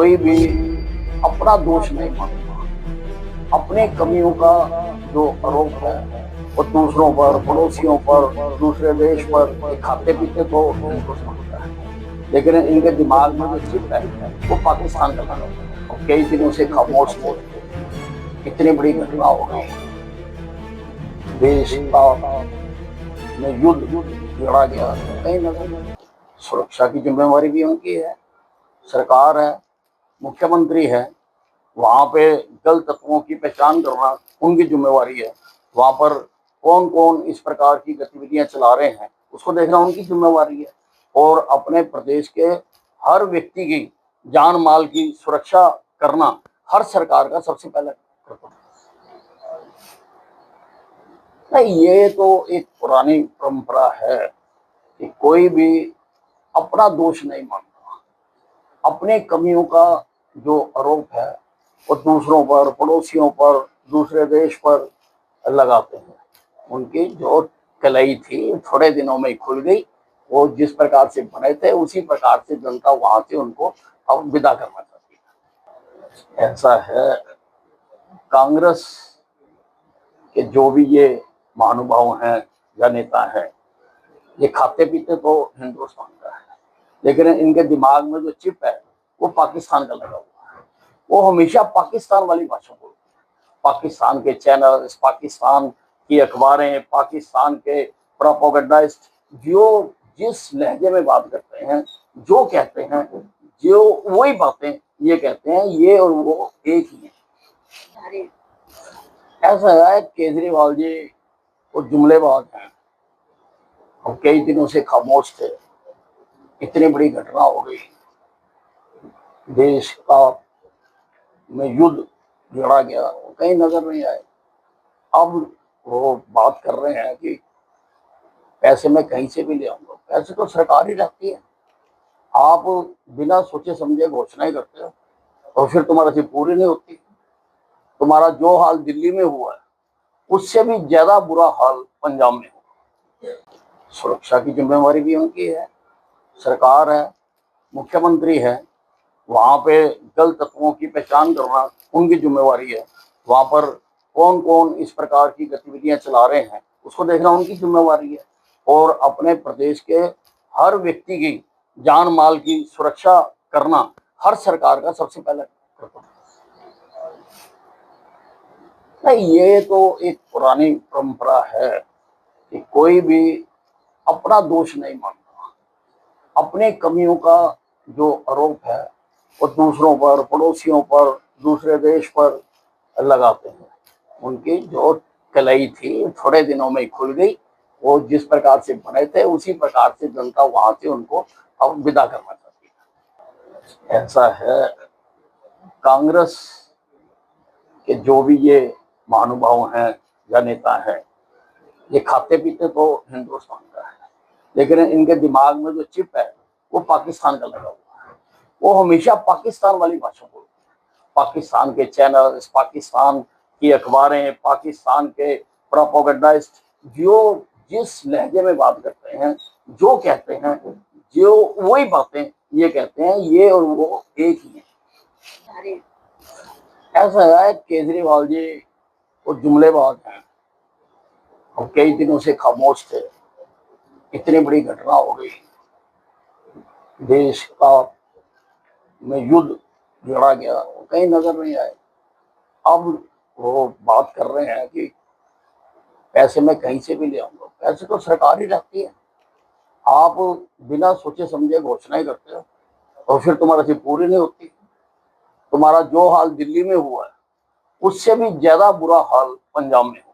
कोई भी अपना दोष नहीं मानता। अपने कमियों का जो आरोप है वो दूसरों पर, पड़ोसियों पर, दूसरे देश पर खाते पीते तो हिंदुस्तान का है, लेकिन इनके दिमाग में जो चिप है वो पाकिस्तान का लगा हुआ है। और कई दिनों से खामोश थे। इतनी बड़ी घटना हो गई, देश का में युद्ध लड़ा गया, कहीं ना कहीं सुरक्षा की जिम्मेवारी भी उनकी है। सरकार है, मुख्यमंत्री है, वहां पे गलत तत्वों की पहचान करना उनकी जिम्मेवारी है। वहां पर कौन कौन इस प्रकार की गतिविधियां चला रहे हैं उसको देखना उनकी जिम्मेवारी है। और अपने प्रदेश के हर व्यक्ति की जान माल की सुरक्षा करना हर सरकार का सबसे पहले कर्तव्य। नहीं, ये तो एक पुरानी परंपरा है कि कोई भी अपना दोष नहीं मानता। अपने कमियों का जो आरोप है वो दूसरों पर, पड़ोसियों पर, दूसरे देश पर लगाते हैं। उनकी जो कलाई थी थोड़े दिनों में खुल गई। वो जिस प्रकार से बने थे उसी प्रकार से जनता वहां से उनको अब विदा करना चाहती है। ऐसा है, कांग्रेस के जो भी ये महानुभाव हैं या नेता हैं, ये खाते पीते तो हिंदुस्तान का है, लेकिन इनके दिमाग में जो चिप है वो पाकिस्तान का लगा हुआ है। वो हमेशा पाकिस्तान वाली भाषा बोलते हैं। पाकिस्तान के चैनल्स, पाकिस्तान की अखबारें, पाकिस्तान के प्रोपेगेंडिस्ट जो जिस लहजे में बात करते हैं, जो कहते हैं, जो वही बातें ये कहते हैं, ये और वो एक ही है। ऐसा है, केजरीवाल जी वो जुमलेबाज हैं और कई दिनों से खामोश थे। इतनी बड़ी घटना हो गई, देश का में युद्ध लड़ा गया, कहीं नजर नहीं आए। अब वो बात कर रहे हैं कि पैसे मैं कहीं से भी ले आऊंगा। पैसे तो सरकार ही रखती है। आप बिना सोचे समझे घोषणाएं करते हो और फिर तुम्हारी चीज पूरी नहीं होती। तुम्हारा जो हाल दिल्ली में हुआ है उससे भी ज्यादा बुरा हाल पंजाब में हुआ। सुरक्षा की जिम्मेवारी भी उनकी है। सरकार है, मुख्यमंत्री है, वहां पे गलत तत्वों की पहचान करना उनकी जिम्मेवारी है। वहां पर कौन कौन इस प्रकार की गतिविधियां चला रहे हैं उसको देखना उनकी जिम्मेवारी है। और अपने प्रदेश के हर व्यक्ति की जान माल की सुरक्षा करना हर सरकार का सबसे पहले कर्तव्य। नहीं, ये तो एक पुरानी परंपरा है कि कोई भी अपना दोष नहीं मानता। अपने कमियों का जो आरोप है वो दूसरों पर, पड़ोसियों पर, दूसरे देश पर लगाते हैं। उनकी जो कलाई थी थोड़े दिनों में खुल गई। वो जिस प्रकार से बने थे उसी प्रकार से जनता वहां से उनको अब विदा करना चाहती है। ऐसा है, कांग्रेस के जो भी ये महानुभाव हैं या नेता हैं, ये खाते पीते तो हिंदुस्तान का है, लेकिन इनके दिमाग में जो चिप है वो पाकिस्तान का लगा हुआ है। वो हमेशा पाकिस्तान वाली भाषा बोलते हैं। पाकिस्तान के चैनल्स, पाकिस्तान की अखबारें, पाकिस्तान के प्रोपेगेंडिस्ट जो जिस लहजे में बात करते हैं, जो कहते हैं, जो वही बातें ये कहते हैं, ये और वो एक ही है। ऐसा है, केजरीवाल जी वो जुमलेबाज हैं और कई दिनों से खामोश थे। इतनी बड़ी घटना हो गई, देश का में युद्ध लड़ा गया, कहीं नजर नहीं आए। अब वो बात कर रहे हैं कि पैसे मैं कहीं से भी ले आऊंगा। पैसे तो सरकार ही रखती है। आप बिना सोचे समझे घोषणाएं करते हो और फिर तुम्हारी चीज पूरी नहीं होती। तुम्हारा जो हाल दिल्ली में हुआ है उससे भी ज्यादा बुरा हाल पंजाब में हुआ।